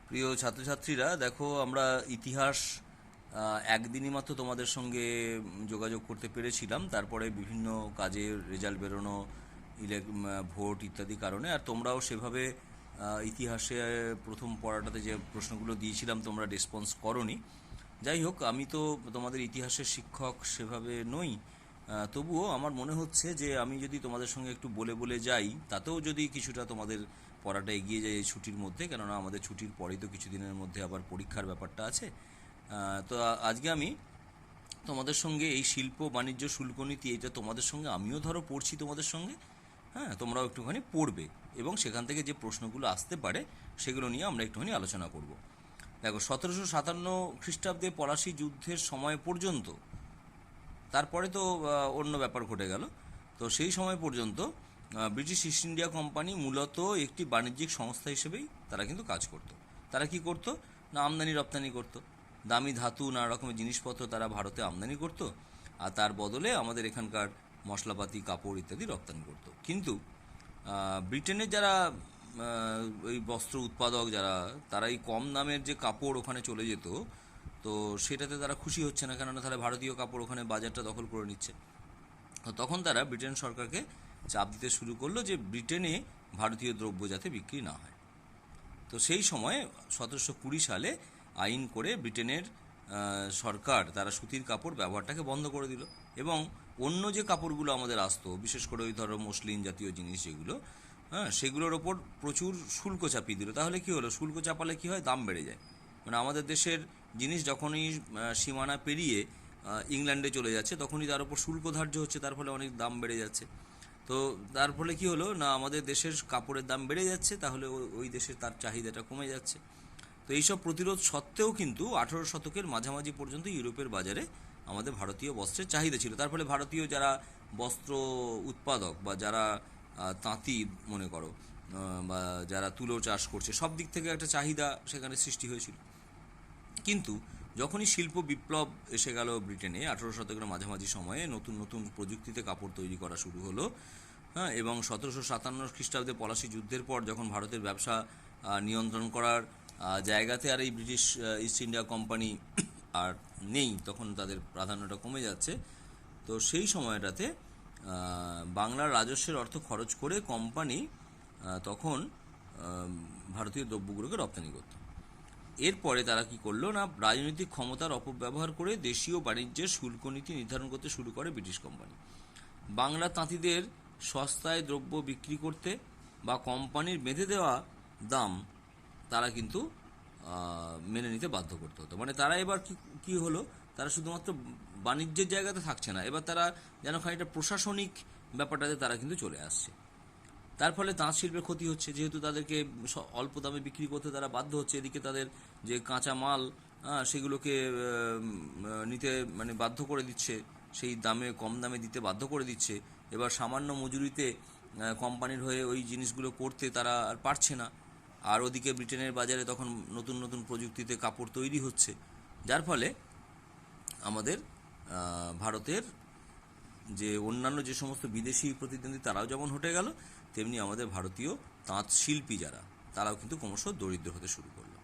প্রিয় ছাত্রছাত্রীরা, দেখো আমরা ইতিহাস একদিনই মাত্র তোমাদের সঙ্গে যোগাযোগ করতে পেরেছিলাম। তারপরে বিভিন্ন কাজের রেজাল্ট বেরোনো, ভোট ইত্যাদি কারণে আর তোমরাও সেভাবে ইতিহাসে প্রথম পড়াটাতে যে প্রশ্নগুলো দিয়েছিলাম তোমরা রেসপন্স করোনি। যাই হোক, আমি তো তোমাদের ইতিহাসের শিক্ষক সেভাবে নই। তবুও আমার মনে হচ্ছে যে আমি যদি তোমাদের সঙ্গে একটু বলে বলে যাই, তাতেও যদি কিছুটা তোমাদের পড়াটা এগিয়ে যায় এই ছুটির মধ্যে, কেননা আমাদের ছুটির পরেই তো কিছুদিনের মধ্যে আবার পরীক্ষার ব্যাপারটা আছে। তো আজকে আমি তোমাদের সঙ্গে এই শিল্প বাণিজ্য শুল্ক নীতি, এটা তোমাদের সঙ্গে আমিও ধরো পড়ছি তোমাদের সঙ্গে। হ্যাঁ, তোমরাও একটুখানি পড়বে এবং সেখান থেকে যে প্রশ্নগুলো আসতে পারে সেগুলো নিয়ে আমরা একটুখানি আলোচনা করব। দেখো, 1757 খ্রিস্টাব্দে পলাশি যুদ্ধের সময় পর্যন্ত, তারপরে তো অন্য ব্যাপার ঘটে গেল। তো সেই সময় পর্যন্ত ব্রিটিশ ইস্ট ইন্ডিয়া কোম্পানি মূলত একটি বাণিজ্যিক সংস্থা হিসেবেই তারা কিন্তু কাজ করত। তারা কি করত না, আমদানি রপ্তানি করত। দামি ধাতু, নানা রকমের জিনিসপত্র তারা ভারতে আমদানি করত, আর তার বদলে আমাদের এখানকার মশলাপাতি, কাপড় ইত্যাদি রপ্তানি করত। কিন্তু ব্রিটেনের যারা ওই বস্ত্র উৎপাদক যারা, তারা এই কম দামের যে কাপড় ওখানে চলে যেত, তো সেটাতে তারা খুশি হচ্ছে না, কেননা তাহলে ভারতীয় কাপড় ওখানে বাজারটা দখল করে নিচ্ছে। তো তখন তারা ব্রিটেন সরকারকে চাপ দিতে শুরু করলো যে ব্রিটেনে ভারতীয় দ্রব্য যাতে বিক্রি না হয়। তো সেই সময় 1720 সালে আইন করে ব্রিটেনের সরকার তারা সুতির কাপড় ব্যবহারটাকে বন্ধ করে দিল, এবং অন্য যে কাপড়গুলো আমাদের আসতো, বিশেষ করে ওই ধরো মসলিন জাতীয় জিনিস যেগুলো, হ্যাঁ, সেগুলোর ওপর প্রচুর শুল্ক চাপিয়ে দিল। তাহলে কি হলো, শুল্ক চাপালে কি হয়, দাম বেড়ে যায়। মানে আমাদের দেশের জিনিস যখনই সীমানা পেরিয়ে ইংল্যান্ডে চলে যাচ্ছে, তখনই তার উপর শুল্ক ধার্য হচ্ছে, তার ফলে অনেক দাম বেড়ে যাচ্ছে। তো তার ফলে কি হলো না, আমাদের দেশের কাপড়ের দাম বেড়ে যাচ্ছে, তাহলে ওই দেশের তার চাহিদাটা কমে যাচ্ছে। তো এইসব প্রতিরোধ সত্ত্বেও কিন্তু 18 শতকের মাঝামাঝি পর্যন্ত ইউরোপের বাজারে আমাদের ভারতীয় বস্ত্রের চাহিদা ছিল। তার ফলে ভারতীয় যারা বস্ত্র উৎপাদক বা যারা তাঁতি মনে করো, বা যারা তুলো চাষ করছে, সব দিক থেকে একটা চাহিদা সেখানে সৃষ্টি হয়েছিল। কিন্তু যখনই শিল্প বিপ্লব এসে গেল ব্রিটেনে 18 শতকের মাঝামাঝি সময়ে, নতুন নতুন প্রযুক্তিতে কাপড় তৈরি করা শুরু হলো। হ্যাঁ, এবং 1757 খ্রিস্টাব্দে পলাশি যুদ্ধের পর যখন ভারতের ব্যবসা নিয়ন্ত্রণ করার জায়গাতে আর এই ব্রিটিশ ইস্ট ইন্ডিয়া কোম্পানি আর নেই, তখন তাদের প্রাধান্যটা কমে যাচ্ছে। তো সেই সময়টাতে বাংলার রাজস্বের অর্থ খরচ করে কোম্পানি তখন ভারতীয় দ্রব্যগুলোকে রপ্তানি করত। এরপরে তারা কি করলো না, রাজনৈতিক ক্ষমতার অপব্যবহার করে দেশীয় বাণিজ্যের শুল্ক নীতি নির্ধারণ করতে শুরু করে ব্রিটিশ কোম্পানি। বাংলা তাঁতিদের সস্তায় দ্রব্য বিক্রি করতে বা কোম্পানির বেঁধে দেওয়া দাম তারা কিন্তু মেনে নিতে বাধ্য করতে হতো। মানে তারা এবার কি কি হলো, তারা শুধুমাত্র বাণিজ্যের জায়গাতে থাকছে না, এবার তারা যেন খানিকটা প্রশাসনিক ব্যাপারটাতে তারা কিন্তু চলে আসছে। তার ফলে তাঁত শিল্পের ক্ষতি হচ্ছে, যেহেতু তাদেরকে অল্প দামে বিক্রি করতে তারা বাধ্য হচ্ছে। এদিকে তাদের যে কাঁচা মাল, সেগুলোকে নিতে মানে বাধ্য করে দিচ্ছে, সেই দামে কম দামে দিতে বাধ্য করে দিচ্ছে। এবার সামান্য মজুরিতে কোম্পানির হয়ে ওই জিনিসগুলো করতে তারা আর পারছে না। আর ওদিকে ব্রিটেনের বাজারে তখন নতুন নতুন প্রযুক্তিতে কাপড় তৈরি হচ্ছে, যার ফলে আমাদের ভারতের যে অন্যান্য যে সমস্ত বিদেশি প্রতিদ্বন্দ্বী তারাও যেমন হটে গেল, তেমনি আমাদের ভারতীয় তাঁত শিল্পী যারা, তারাও কিন্তু ক্রমশ দরিদ্র হতে শুরু করলো।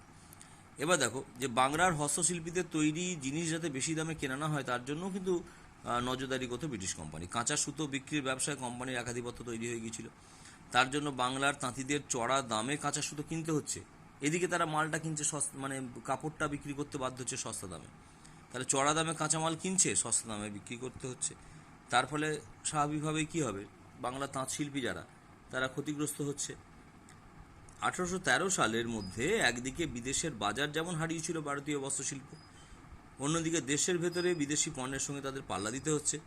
এবার দেখো যে বাংলার হস্তশিল্পীদের তৈরি জিনিস যাতে বেশি দামে কেনা না হয়, তার জন্যও কিন্তু নজরদারি করতো ব্রিটিশ কোম্পানি। কাঁচা সুতো বিক্রির ব্যবসায় কোম্পানির একাধিপত্য তৈরি হয়ে গিয়েছিল। তার জন্য বাংলার তাঁতিদের চড়া দামে কাঁচা সুতো কিনতে হচ্ছে। এদিকে তারা মালটা কিনছে মানে কাপড়টা বিক্রি করতে বাধ্য হচ্ছে সস্তা দামে। তাহলে চড়া দামে কাঁচামাল কিনছে, সস্তা দামে বিক্রি করতে হচ্ছে। তার ফলে স্বাভাবিকভাবেই কী হবে, বাংলা তাঁত শিল্পী যারা, তারা ক্ষতিগ্রস্ত হচ্ছে। 1813 সালের মধ্যে একদিকে বিদেশের বাজার যেমন হারিয়েছিল ভারতীয় বস্ত্রশিল্প, অন্যদিকে দেশের ভেতরে বিদেশি পণ্যের সঙ্গে তাদের পাল্লা দিতে হচ্ছে।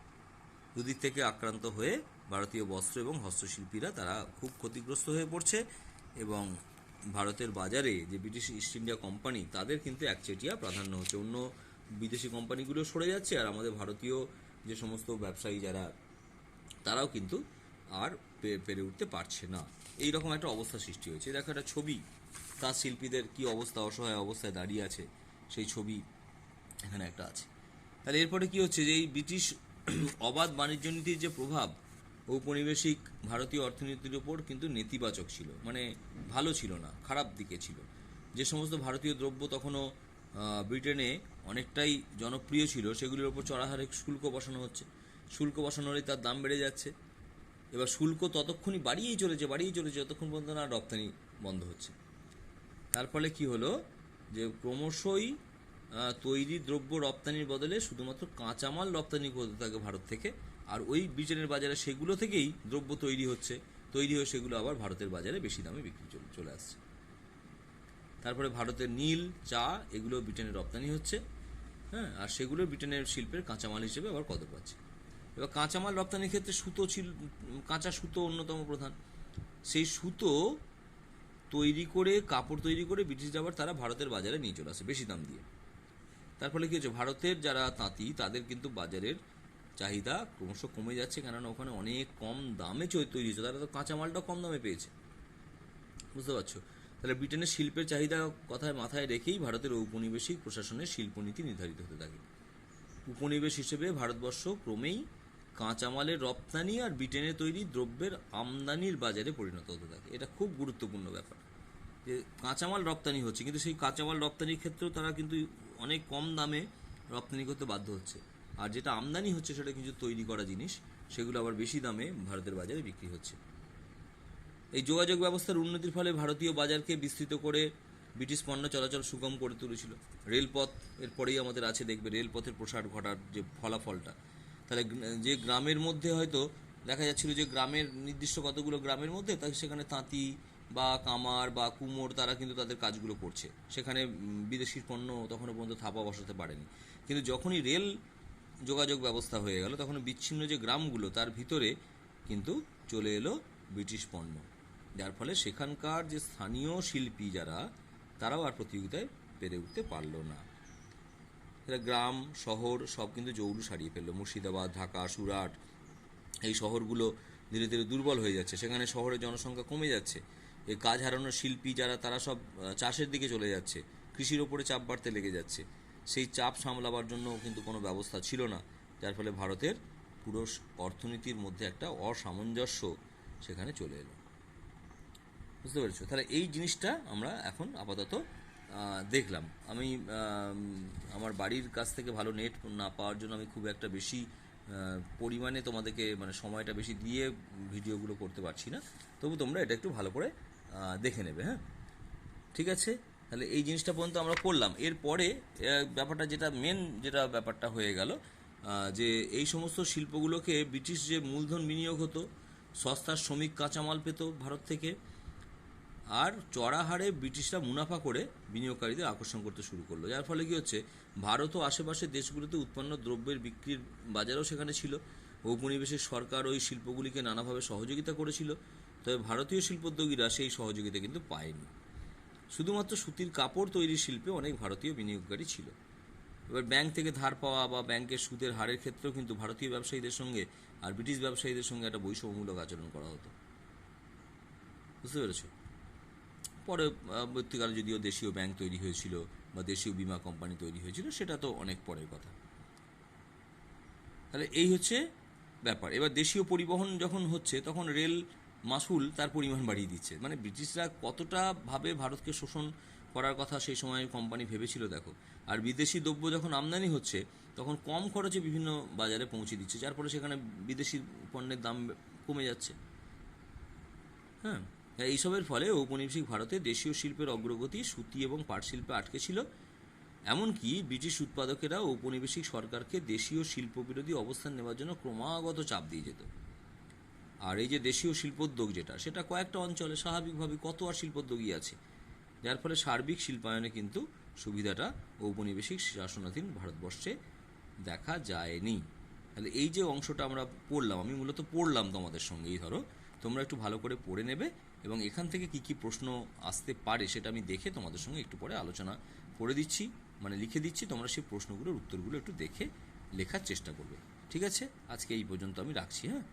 দুদিক থেকে আক্রান্ত হয়ে ভারতীয় বস্ত্র এবং হস্তশিল্পীরা তারা খুব ক্ষতিগ্রস্ত হয়ে পড়ছে, এবং ভারতের বাজারে যে ব্রিটিশ ইস্ট ইন্ডিয়া কোম্পানি, তাদের কিন্তু একচেটিয়া প্রাধান্য হচ্ছে। অন্য বিদেশি কোম্পানিগুলো সরে যাচ্ছে, আর আমাদের ভারতীয় যে সমস্ত ব্যবসায়ী যারা, তারাও কিন্তু আর পেরে উঠতে পারছে না। এই রকম একটা অবস্থা সৃষ্টি হয়েছে। দেখো একটা ছবি, তাঁত শিল্পীদের কি অবস্থা, অসহায় অবস্থায় দাঁড়িয়ে আছে, সেই ছবি এখানে একটা আছে। তাহলে এরপরে কি হচ্ছে, যে এই ব্রিটিশ অবাধ বাণিজ্য নীতির যে প্রভাব ঔপনিবেশিক ভারতীয় অর্থনীতির উপর কিন্তু নেতিবাচক ছিল, মানে ভালো ছিল না, খারাপ দিকে ছিল। যে সমস্ত ভারতীয় দ্রব্য তখনও ব্রিটেনে অনেকটাই জনপ্রিয় ছিল, সেগুলির ওপর চড়া হারে শুল্ক বসানো হচ্ছে। শুল্ক বসানো হলে তার দাম বেড়ে যাচ্ছে। এবার শুল্ক ততক্ষণই বাড়িয়েই চলেছে যতক্ষণ পর্যন্ত না রপ্তানি বন্ধ হচ্ছে। তার ফলে কী হলো, যে ক্রমশই তৈরি দ্রব্য রপ্তানির বদলে শুধুমাত্র কাঁচামাল রপ্তানি করতে থাকে ভারত থেকে, আর ওই ব্রিটেনের বাজারে সেগুলো থেকেই দ্রব্য তৈরি হয়ে সেগুলো আবার ভারতের বাজারে বেশি দামে বিক্রি চলে আসছে। তারপরে ভারতের নীল, চা এগুলো ব্রিটেনে রপ্তানি হচ্ছে, হ্যাঁ, আর সেগুলো ব্রিটেনের শিল্পের কাঁচামাল হিসেবে আবার কদর পাচ্ছে। এবার কাঁচামাল রপ্তানির ক্ষেত্রে কাঁচা সুতো অন্যতম প্রধান। সেই সুতো তৈরি করে, কাপড় তৈরি করে ব্রিটিশরা আবার তারা ভারতের বাজারে নিয়ে চলে আসে বেশি দাম দিয়ে। তার ফলে কী হচ্ছে, ভারতের যারা তাঁতি তাদের কিন্তু বাজারের চাহিদা ক্রমশ কমে যাচ্ছে, কেননা ওখানে অনেক কম দামে তৈরি হচ্ছে, তারা তো কাঁচামালটা কম দামে পেয়েছে। বুঝতে পারছো? তাহলে ব্রিটেনের শিল্পের চাহিদা মাথায় রেখেই ভারতের ঔপনিবেশিক প্রশাসনের শিল্পনীতি নির্ধারিত হতে থাকে। উপনিবেশ হিসেবে ভারতবর্ষ ক্রমেই কাঁচামালের রপ্তানি আর ব্রিটেনে তৈরি দ্রব্যের আমদানির বাজারে পরিণত হতে থাকে। এটা খুব গুরুত্বপূর্ণ ব্যাপার, যে কাঁচামাল রপ্তানি হচ্ছে, কিন্তু সেই কাঁচামাল রপ্তানির ক্ষেত্রেও তারা কিন্তু অনেক কম দামে রপ্তানি করতে বাধ্য হচ্ছে, আর যেটা আমদানি হচ্ছে সেটা কিন্তু তৈরি করা জিনিস, সেগুলো আবার বেশি দামে ভারতের বাজারে বিক্রি হচ্ছে। এই যোগাযোগ ব্যবস্থার উন্নতির ফলে ভারতীয় বাজারকে বিস্তৃত করে ব্রিটিশ পণ্য চলাচল সুগম করে তুলেছিল। রেলপথ এর পরেই আমাদের আছে, দেখবে রেলপথের প্রসার ঘটার যে ফলাফলটা। তাহলে যে গ্রামের মধ্যে হয়তো দেখা যাচ্ছিল যে গ্রামের নির্দিষ্ট কতগুলো গ্রামের মধ্যে সেখানে তাঁতি বা কামার বা কুমোর তারা কিন্তু তাদের কাজগুলো করছে, সেখানে বিদেশির পণ্য তখনও পর্যন্ত থাপা বসাতে পারেনি। কিন্তু যখনই রেল যোগাযোগ ব্যবস্থা হয়ে গেল, তখন বিচ্ছিন্ন যে গ্রামগুলো তার ভিতরে কিন্তু চলে এলো ব্রিটিশ পণ্য, যার ফলে সেখানকার যে স্থানীয় শিল্পী যারা, তারাও আর প্রতিযোগিতায় পেরে উঠতে পারলো না। এরা গ্রাম শহর সব কিন্তু জৌলু সারিয়ে ফেললো। মুর্শিদাবাদ, ঢাকা, সুরাট এই শহরগুলো ধীরে ধীরে দুর্বল হয়ে যাচ্ছে, সেখানে শহরের জনসংখ্যা কমে যাচ্ছে। এই কাজ হারানোর শিল্পী যারা, তারা সব চাষের দিকে চলে যাচ্ছে, কৃষির ওপরে চাপ বাড়তে লেগে যাচ্ছে। সেই চাপ সামলাবার জন্য কিন্তু কোনো ব্যবস্থা ছিল না, যার ফলে ভারতের পুরো অর্থনীতির মধ্যে একটা অসামঞ্জস্য সেখানে চলে এলো। বুঝতে পেরেছো? তাহলে এই জিনিসটা আমরা এখন আপাতত দেখলাম। আমি আমার বাড়ির কাছ থেকে ভালো নেট না পাওয়ার জন্য আমি খুব একটা বেশি পরিমাণে তোমাদেরকে মানে সময়টা বেশি দিয়ে ভিডিওগুলো করতে পারছি না, তবু তোমরা এটা একটু ভালো করে দেখে নেবে। হ্যাঁ, ঠিক আছে। তাহলে এই জিনিসটা পর্যন্ত আমরা করলাম। এরপরে ব্যাপারটা যেটা ব্যাপারটা হয়ে গেল, যে এই সমস্ত শিল্পগুলোকে ব্রিটিশ যে মূলধন বিনিয়োগ হতো, সস্তার শ্রমিক কাঁচামাল পেত ভারত থেকে, আর চড়া হারে ব্রিটিশরা মুনাফা করে বিনিয়োগকারীদের আকর্ষণ করতে শুরু করলো, যার ফলে কী হচ্ছে, ভারত ও আশেপাশের দেশগুলোতে উৎপন্ন দ্রব্যের বিক্রির বাজারও সেখানে ছিল। ঔপনিবেশের সরকার ওই শিল্পগুলিকে নানাভাবে সহযোগিতা করেছিল, তবে ভারতীয় শিল্পোদ্যোগীরা সেই সহযোগিতা কিন্তু পায়নি। শুধুমাত্র সুতির কাপড় তৈরির শিল্পে অনেক ভারতীয় বিনিয়োগকারী ছিল। এবার ব্যাংক থেকে ধার পাওয়া বা ব্যাংকের সুদের হারের ক্ষেত্রেও কিন্তু ভারতীয় ব্যবসায়ীদের সঙ্গে আর ব্রিটিশ ব্যবসায়ীদের সঙ্গে একটা বৈষম্যমূলক আচরণ করা হতো। বুঝতে পেরেছো? পরবর্তীকালে যদিও দেশীয় ব্যাংক তৈরি হয়েছিল বা দেশীয় বিমা কোম্পানি তৈরি হয়েছিল, সেটা তো অনেক পরের কথা। তাহলে এই হচ্ছে ব্যাপার। এবার দেশীয় পরিবহন যখন হচ্ছে, তখন রেল মাসুল তার পরিমাণ বাড়িয়ে দিচ্ছে। মানে ব্রিটিশরা কতটা ভাবে ভারতকে শোষণ করার কথা সেই সময় কোম্পানি ভেবেছিল দেখো। আর বিদেশি দ্রব্য যখন আমদানি হচ্ছে, তখন কম খরচে বিভিন্ন বাজারে পৌঁছে দিচ্ছে, যার ফলে সেখানে বিদেশি পণ্যের দাম কমে যাচ্ছে। হ্যাঁ, এইসবের ফলে ঔপনিবেশিক ভারতে দেশীয় শিল্পের অগ্রগতি সুতি এবং পাট শিল্পে আটকে ছিল। এমনকি ব্রিটিশ উৎপাদকেরা ঔপনিবেশিক সরকারকে দেশীয় শিল্পবিরোধী অবস্থান নেওয়ার জন্য ক্রমাগত চাপ দিয়ে যেত। আর এই যে দেশীয় শিল্পোদ্যোগ সেটা কয়েকটা অঞ্চলে স্বাভাবিকভাবে কত আর শিল্পোদ্যোগী আছে, যার ফলে সার্বিক শিল্পায়নে কিন্তু সুবিধাটা ঔপনিবেশিক শাসনাধীন ভারতবর্ষে দেখা যায়নি। তাহলে এই যে অংশটা আমরা পড়লাম, আমি মূলত পড়লাম তোমাদের সঙ্গেই, ধরো তোমরা একটু ভালো করে পড়ে নেবে, এবং এখান থেকে কি কি প্রশ্ন আসতে পারে সেটা আমি দেখে তোমাদের সঙ্গে একটু পরে আলোচনা করে দিচ্ছি, মানে লিখে দিচ্ছি। তোমরা সেই প্রশ্নগুলোর উত্তরগুলো একটু দেখে লেখার চেষ্টা করবে। ঠিক আছে, আজকে এই পর্যন্ত আমি রাখছি। হ্যাঁ।